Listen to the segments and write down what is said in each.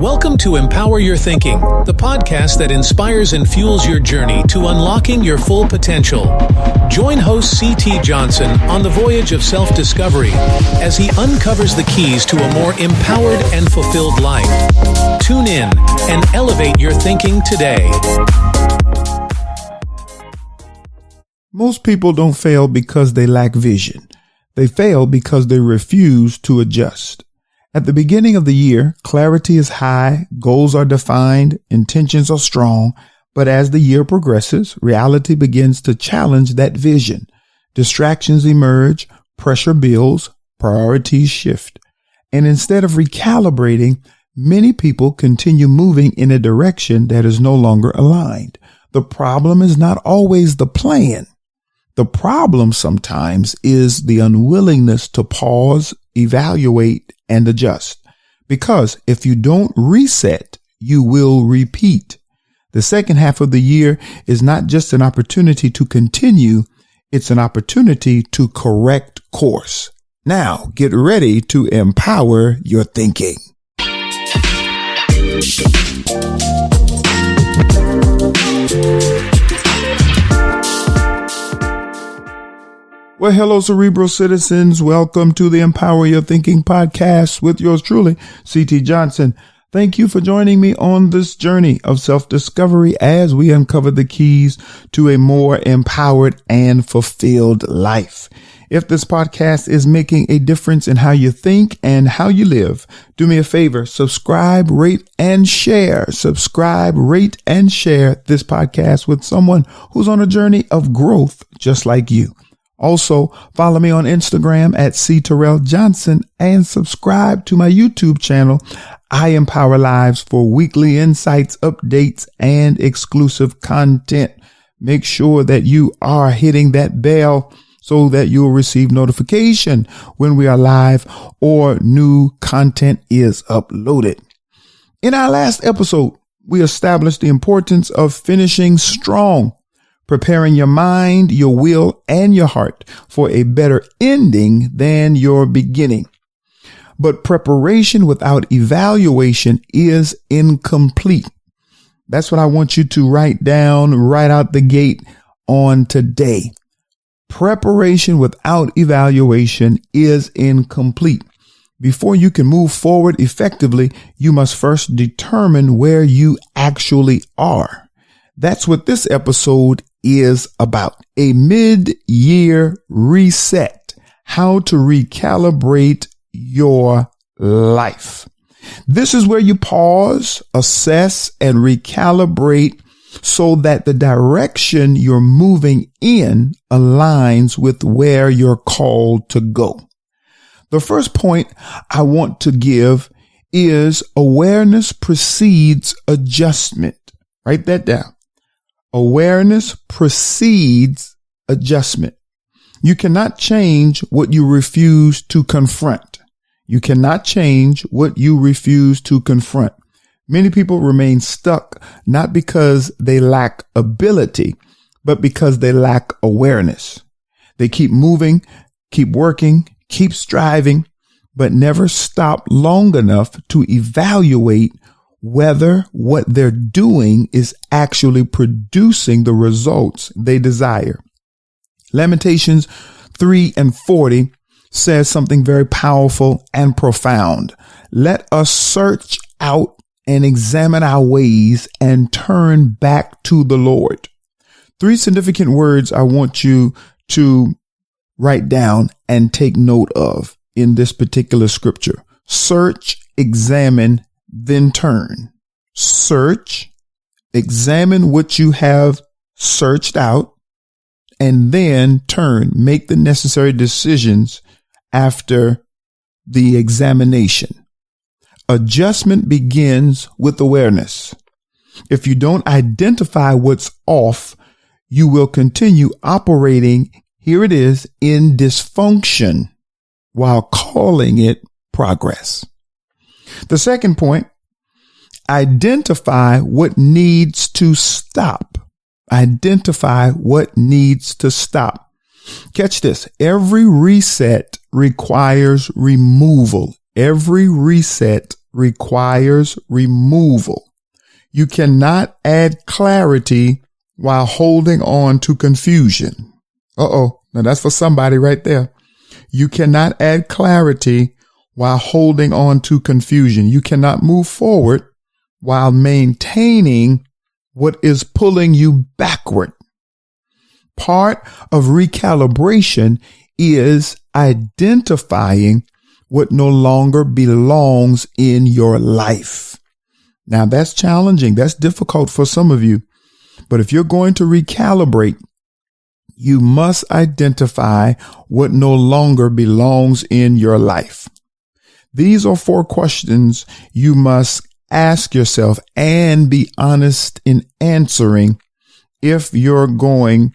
Welcome to Empower Your Thinking, the podcast that inspires and fuels your journey to unlocking your full potential. Join host C.T. Johnson on the voyage of self-discovery as he uncovers the keys to a more empowered and fulfilled life. Tune in and elevate your thinking today. Most people don't fail because they lack vision. They fail because they refuse to adjust. At the beginning of the year, clarity is high, goals are defined, intentions are strong, but as the year progresses, reality begins to challenge that vision. Distractions emerge, pressure builds, priorities shift. And instead of recalibrating, many people continue moving in a direction that is no longer aligned. The problem is not always the plan. The problem sometimes is the unwillingness to pause, evaluate, and adjust. Because if you don't reset, you will repeat. The second half of the year is not just an opportunity to continue, it's an opportunity to correct course. Now, get ready to empower your thinking. Well, hello, Cerebral citizens. Welcome to the Empower Your Thinking podcast with yours truly, C.T. Johnson. Thank you for joining me on this journey of self-discovery as we uncover the keys to a more empowered and fulfilled life. If this podcast is making a difference in how you think and how you live, do me a favor, subscribe, rate, and share. Subscribe, rate, and share this podcast with someone who's on a journey of growth just like you. Also, follow me on Instagram at @CTerrellJohnson and subscribe to my YouTube channel, I Empower Lives, for weekly insights, updates, and exclusive content. Make sure that you are hitting that bell so that you'll receive notification when we are live or new content is uploaded. In our last episode, we established the importance of finishing strong, preparing your mind, your will, and your heart for a better ending than your beginning. But preparation without evaluation is incomplete. That's what I want you to write down right out the gate on today. Preparation without evaluation is incomplete. Before you can move forward effectively, you must first determine where you actually are. That's what this episode is about. A mid-year reset. How to recalibrate your life. This is where you pause, assess, and recalibrate so that the direction you're moving in aligns with where you're called to go. The first point I want to give is awareness precedes adjustment. Write that down. Awareness precedes adjustment. You cannot change what you refuse to confront. You cannot change what you refuse to confront. Many people remain stuck not because they lack ability, but because they lack awareness. They keep moving, keep working, keep striving, but never stop long enough to evaluate whether what they're doing is actually producing the results they desire. Lamentations 3:40 says something very powerful and profound. Let us search out and examine our ways and turn back to the Lord. 3 significant words I want you to write down and take note of in this particular scripture. Search, examine, then turn. Search, examine what you have searched out, and then turn. Make the necessary decisions after the examination. Adjustment begins with awareness. If you don't identify what's off, you will continue operating, here it is, in dysfunction while calling it progress. The second point, identify what needs to stop. Identify what needs to stop. Catch this. Every reset requires removal. Every reset requires removal. You cannot add clarity while holding on to confusion. Now that's for somebody right there. You cannot add clarity while holding on to confusion. You cannot move forward while maintaining what is pulling you backward. Part of recalibration is identifying what no longer belongs in your life. Now that's challenging. That's difficult for some of you. But if you're going to recalibrate, you must identify what no longer belongs in your life. These are 4 questions you must ask yourself and be honest in answering if you're going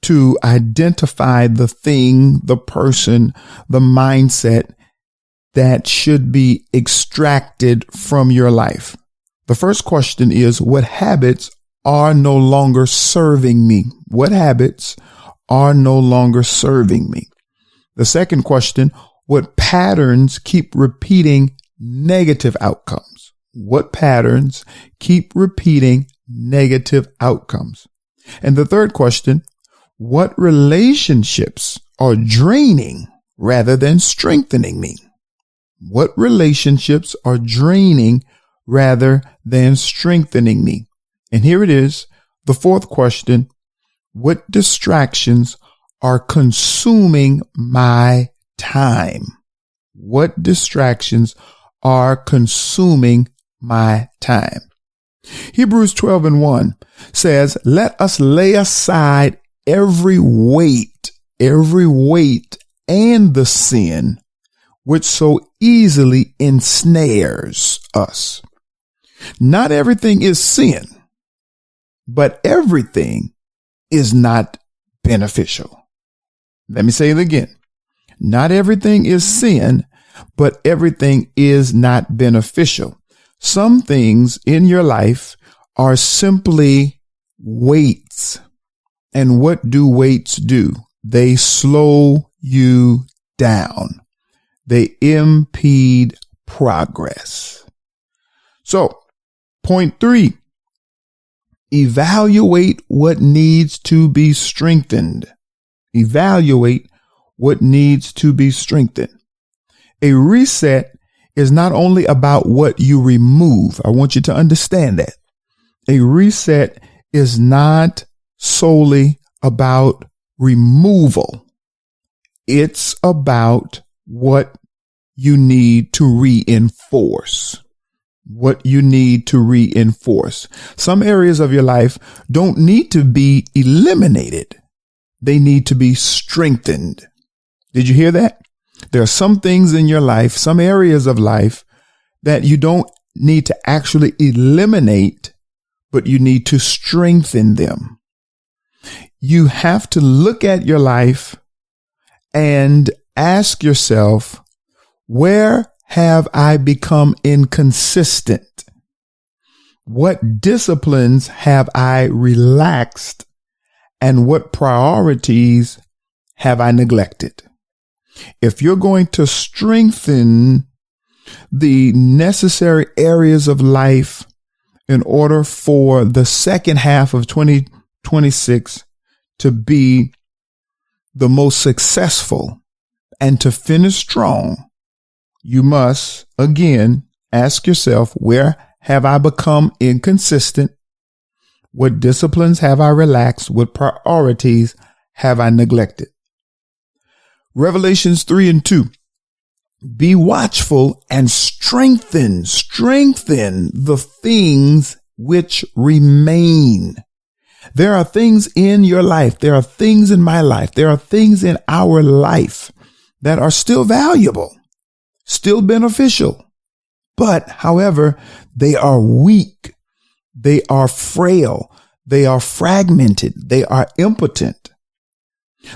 to identify the thing, the person, the mindset that should be extracted from your life. The first question is, what habits are no longer serving me? What habits are no longer serving me? The second question, what patterns keep repeating negative outcomes? What patterns keep repeating negative outcomes? And the third question, what relationships are draining rather than strengthening me? What relationships are draining rather than strengthening me? And here it is, the fourth question, what distractions are consuming my time? What distractions are consuming my time? Hebrews 12:1 says, let us lay aside every weight and the sin which so easily ensnares us. Not everything is sin, but everything is not beneficial. Let me say it again. Not everything is sin, but everything is not beneficial. Some things in your life are simply weights. And what do weights do? They slow you down. They impede progress. So, point 3, evaluate what needs to be strengthened. Evaluate what needs to be strengthened. A reset is not only about what you remove. I want you to understand that. A reset is not solely about removal. It's about what you need to reinforce. What you need to reinforce. Some areas of your life don't need to be eliminated. They need to be strengthened. Did you hear that? There are some things in your life, some areas of life that you don't need to actually eliminate, but you need to strengthen them. You have to look at your life and ask yourself, where have I become inconsistent? What disciplines have I relaxed? And what priorities have I neglected? If you're going to strengthen the necessary areas of life in order for the second half of 2026 to be the most successful and to finish strong, you must, again, ask yourself, where have I become inconsistent? What disciplines have I relaxed? What priorities have I neglected? Revelations 3:2. Be watchful and strengthen the things which remain. There are things in your life. There are things in my life. There are things in our life that are still valuable, still beneficial. But, however, they are weak. They are frail. They are fragmented. They are impotent.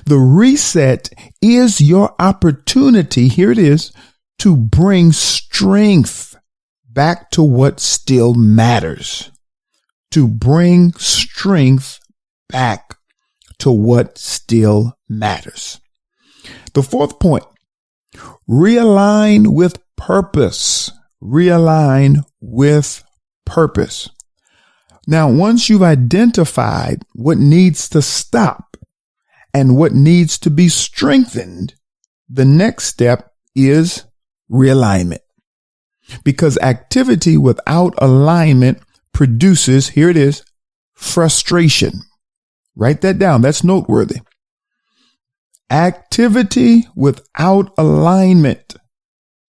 The reset is your opportunity, here it is, to bring strength back to what still matters. To bring strength back to what still matters. The fourth point, realign with purpose. realign with purpose. Now, once you've identified what needs to stop and what needs to be strengthened, the next step is realignment. Because activity without alignment produces, here it is, frustration. Write that down. That's noteworthy. Activity without alignment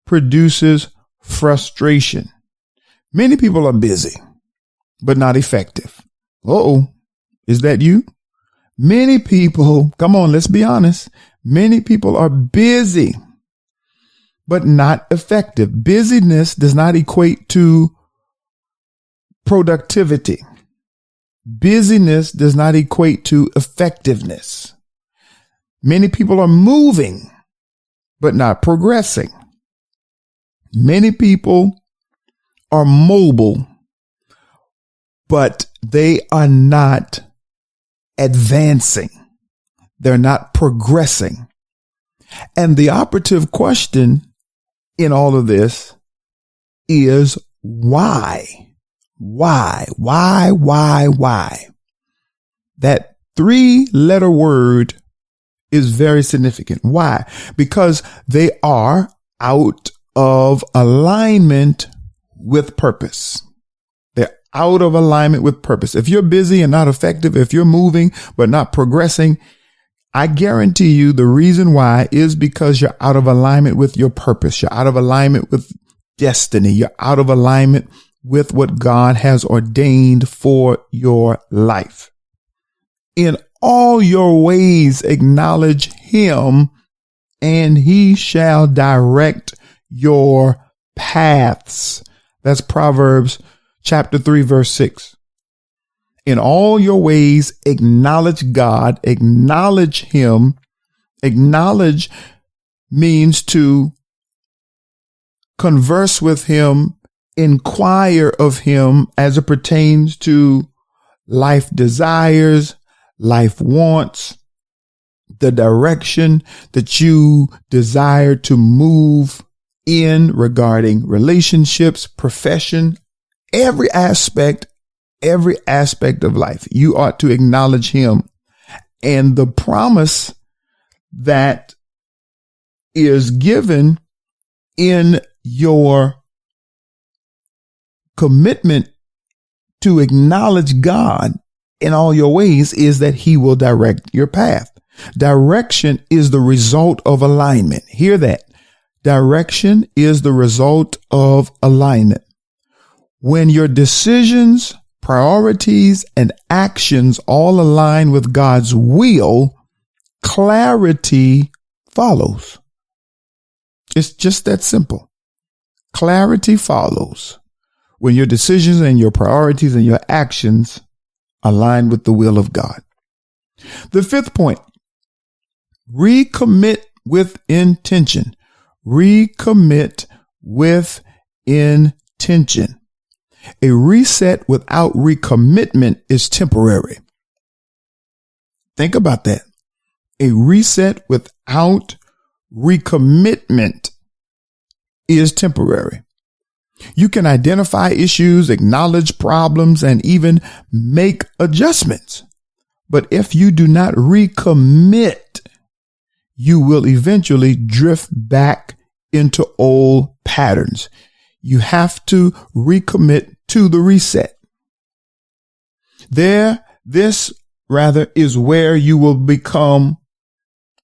produces frustration. Many people are busy, but not effective. Is that you? Many people, come on, let's be honest. Many people are busy, but not effective. Busyness does not equate to productivity. Busyness does not equate to effectiveness. Many people are moving, but not progressing. Many people are mobile, but they are not advancing. They're not progressing. And the operative question in all of this is why? Why? That 3-letter word is very significant. Why? Because they are out of alignment with purpose. They're out of alignment with purpose. If you're busy and not effective, if you're moving but not progressing, I guarantee you the reason why is because you're out of alignment with your purpose. You're out of alignment with destiny. You're out of alignment with what God has ordained for your life. In all your ways, acknowledge him, and he shall direct your paths. That's Proverbs chapter 3, verse 6. In all your ways, acknowledge God, acknowledge him. Acknowledge means to converse with him, inquire of him as it pertains to life desires, life wants, the direction that you desire to move in regarding relationships, profession, every aspect of life. You ought to acknowledge him. And the promise that is given in your commitment to acknowledge God in all your ways is that he will direct your path. Direction is the result of alignment. Hear that. Direction is the result of alignment. When your decisions, priorities, and actions all align with God's will, clarity follows. It's just that simple. Clarity follows when your decisions and your priorities and your actions align with the will of God. The 5th point, recommit with intention. Recommit with intention. A reset without recommitment is temporary. Think about that. A reset without recommitment is temporary. You can identify issues, acknowledge problems, and even make adjustments. But if you do not recommit, you will eventually drift back into old patterns. You have to recommit to the reset. This is where you will become,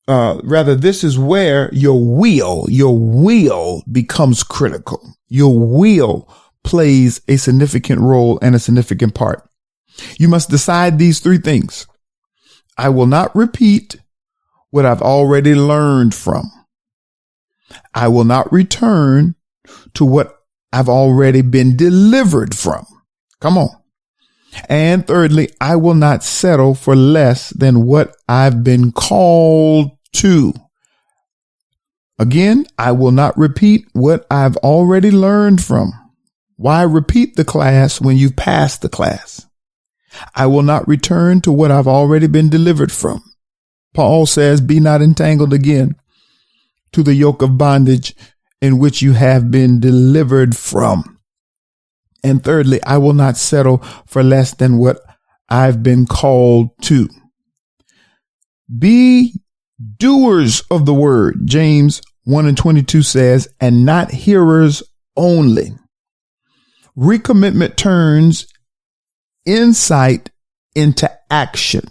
this is where your will becomes critical. Your will plays a significant role and a significant part. You must decide these 3 things. I will not repeat what I've already learned from. I will not return to what I've already been delivered from. Come on. And thirdly, I will not settle for less than what I've been called to. Again, I will not repeat what I've already learned from. Why repeat the class when you've passed the class? I will not return to what I've already been delivered from. Paul says, be not entangled again to the yoke of bondage. in which you have been delivered from. And thirdly, I will not settle for less than what I've been called to. Be doers of the word, James 1:22 says, and not hearers only. Recommitment turns insight into action.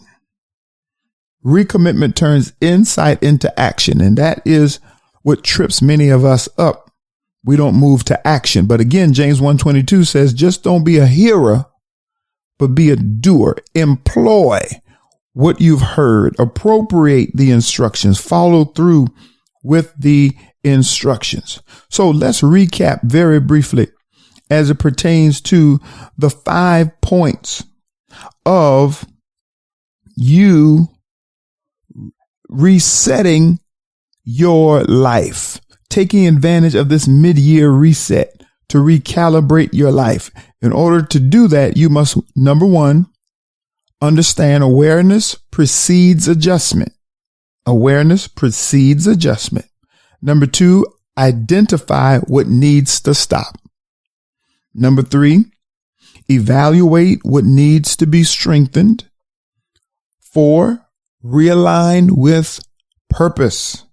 Recommitment turns insight into action. And that is what trips many of us up. We don't move to action. But again, James 1:22 says, just don't be a hearer, but be a doer. Employ what you've heard. Appropriate the instructions. Follow through with the instructions. So let's recap very briefly as it pertains to the 5 points of you resetting your life, taking advantage of this mid-year reset to recalibrate your life. In order to do that, you must, number one, understand awareness precedes adjustment. Awareness precedes adjustment. Number two, identify what needs to stop. Number three, evaluate what needs to be strengthened. 4, realign with purpose.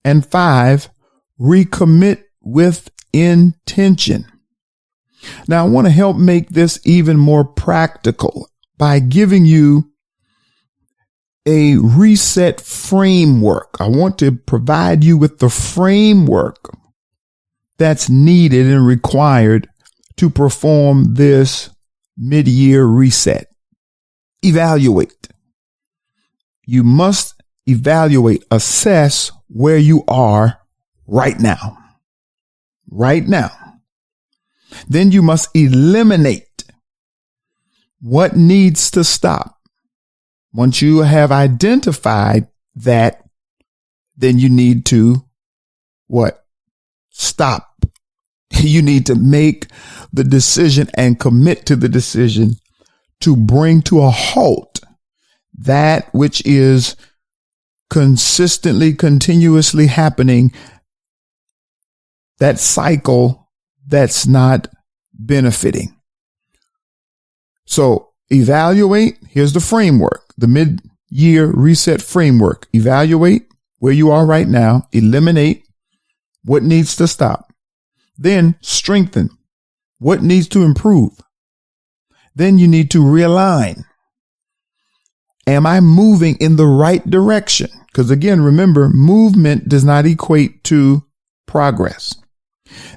And 5, recommit with intention. Now, I want to help make this even more practical by giving you a reset framework. I want to provide you with the framework that's needed and required to perform this mid-year reset. Evaluate. You must evaluate, assess where you are right now. Right now. Then you must eliminate what needs to stop. Once you have identified that, then you need to what? Stop. You need to make the decision and commit to the decision to bring to a halt that which is consistently, continuously happening, that cycle that's not benefiting. So evaluate. Here's the framework, the mid-year reset framework. Evaluate where you are right now. Eliminate what needs to stop. Then strengthen what needs to improve. Then you need to realign. Am I moving in the right direction? Because again, remember, movement does not equate to progress.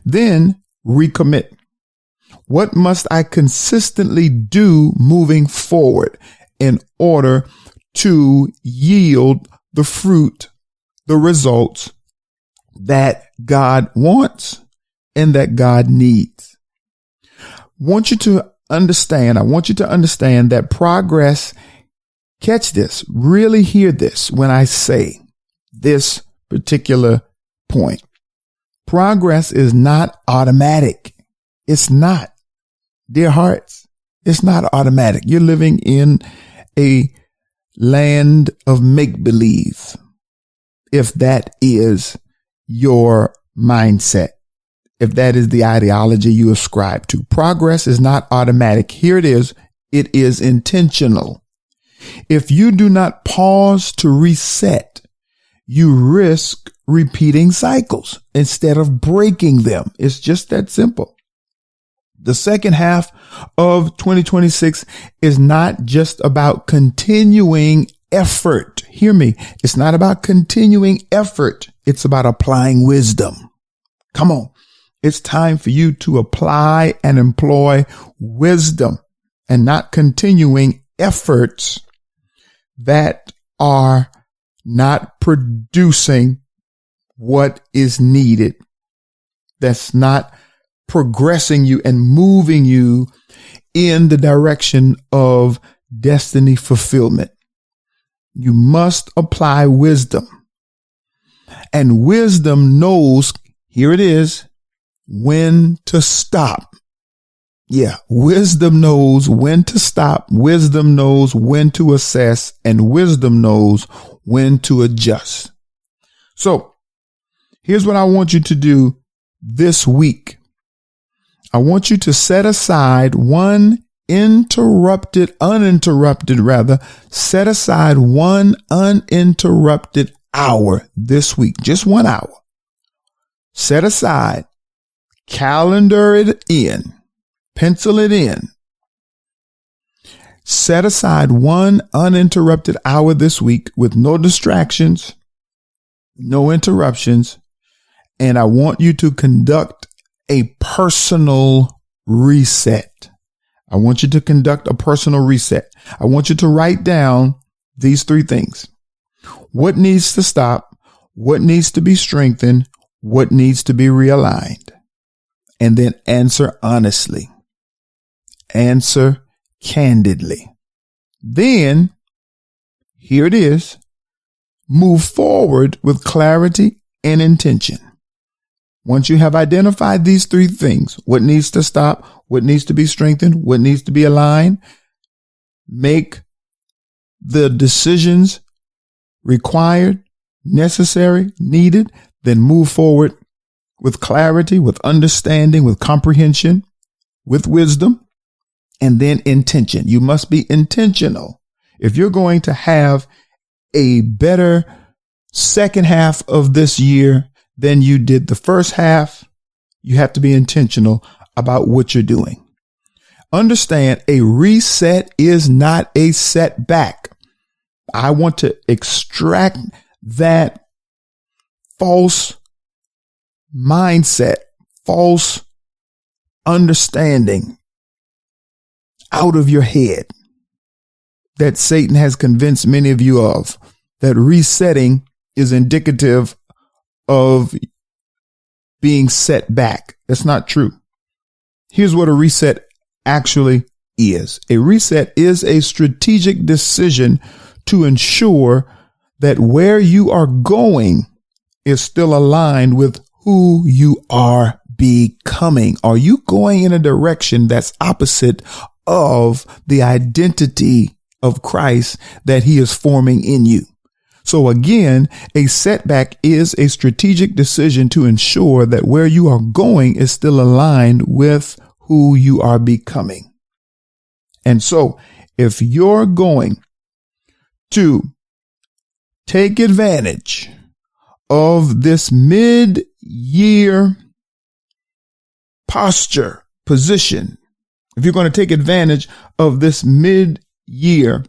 Then recommit. What must I consistently do moving forward in order to yield the fruit, the results that God wants and that God needs? I want you to understand that progress, catch this, really hear this when I say this particular point. Progress is not automatic. It's not. Dear hearts, it's not automatic. You're living in a land of make-believe, if that is your mindset, if that is the ideology you ascribe to. Progress is not automatic. Here it is. It is intentional. If you do not pause to reset, you risk repeating cycles instead of breaking them. It's just that simple. The second half of 2026 is not just about continuing effort. Hear me. It's not about continuing effort. It's about applying wisdom. Come on. It's time for you to apply and employ wisdom and not continuing efforts that are not producing what is needed. That's not progressing you and moving you in the direction of destiny fulfillment. You must apply wisdom. And wisdom knows, here it is, when to stop. Yeah, wisdom knows when to stop. Wisdom knows when to assess, and wisdom knows when to adjust. So Here's what I want you to do this week. I want you to set aside one uninterrupted hour this week, just 1 hour. Set aside, calendar it in, pencil it in. Set aside one uninterrupted hour this week with no distractions, no interruptions. And I want you to conduct a personal reset. I want you to conduct a personal reset. I want you to write down these 3 things. What needs to stop? What needs to be strengthened? What needs to be realigned? And then answer honestly. Answer candidly. Then, here it is, move forward with clarity and intention. Once you have identified these 3 things, what needs to stop, what needs to be strengthened, what needs to be aligned, make the decisions required, necessary, needed, then move forward with clarity, with understanding, with comprehension, with wisdom, and then intention. You must be intentional. If you're going to have a better second half of this year than you did the first half, you have to be intentional about what you're doing. Understand, a reset is not a setback. I want to extract that false mindset, false understanding out of your head that Satan has convinced many of you of, that resetting is indicative of being set back. That's not true. Here's what a reset actually is. A reset is a strategic decision to ensure that where you are going is still aligned with who you are becoming. Are you going in a direction that's opposite of the identity of Christ that he is forming in you? So again, a setback is a strategic decision to ensure that where you are going is still aligned with who you are becoming. And so if you're going to take advantage of this mid-year posture, position, if you're going to take advantage of this mid-year,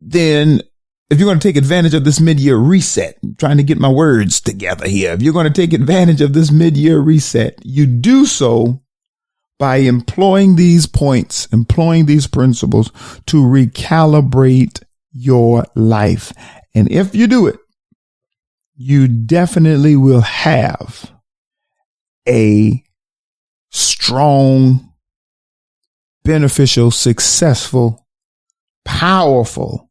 then if you're going to take advantage of this mid-year reset, I'm trying to get my words together here. If you're going to take advantage of this mid-year reset, you do so by employing these points, employing these principles to recalibrate your life. And if you do it, you definitely will have a strong, beneficial, successful, powerful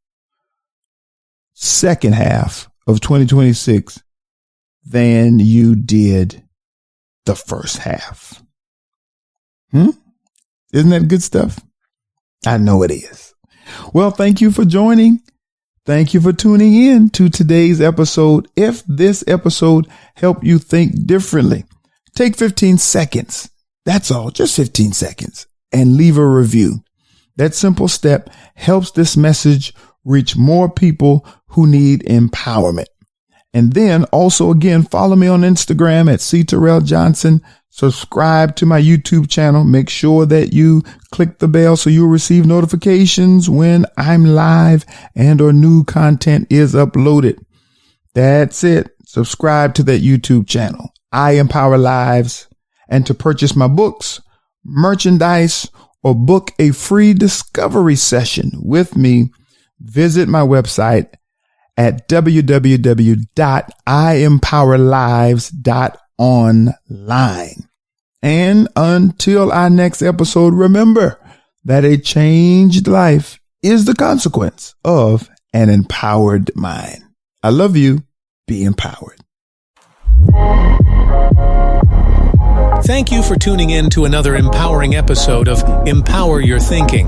second half of 2026 than you did the first half. Isn't that good stuff? I know it is. Well, thank you for joining. Thank you for tuning in to today's episode. If this episode helped you think differently, take 15 seconds. That's all, just 15 seconds, and leave a review. That simple step helps this message reach more people who need empowerment. And then also, again, follow me on Instagram at @CTerrellJohnson. Subscribe to my YouTube channel. Make sure that you click the bell so you'll receive notifications when I'm live and or new content is uploaded. That's it. Subscribe to that YouTube channel. I empower lives. And to purchase my books, merchandise, or book a free discovery session with me, visit my website at www.iempowerlives.online. And until our next episode, remember that a changed life is the consequence of an empowered mind. I love you. Be empowered. Thank you for tuning in to another empowering episode of Empower Your Thinking.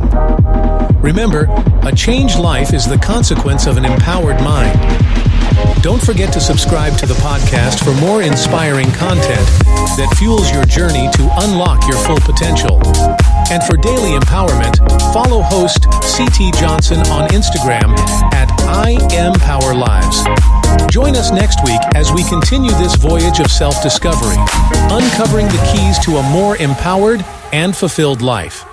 Remember, a changed life is the consequence of an empowered mind. Don't forget to subscribe to the podcast for more inspiring content that fuels your journey to unlock your full potential. And for daily empowerment, follow host CT Johnson on Instagram at IEmpowerLives. Join us next week as we continue this voyage of self-discovery, uncovering the keys to a more empowered and fulfilled life.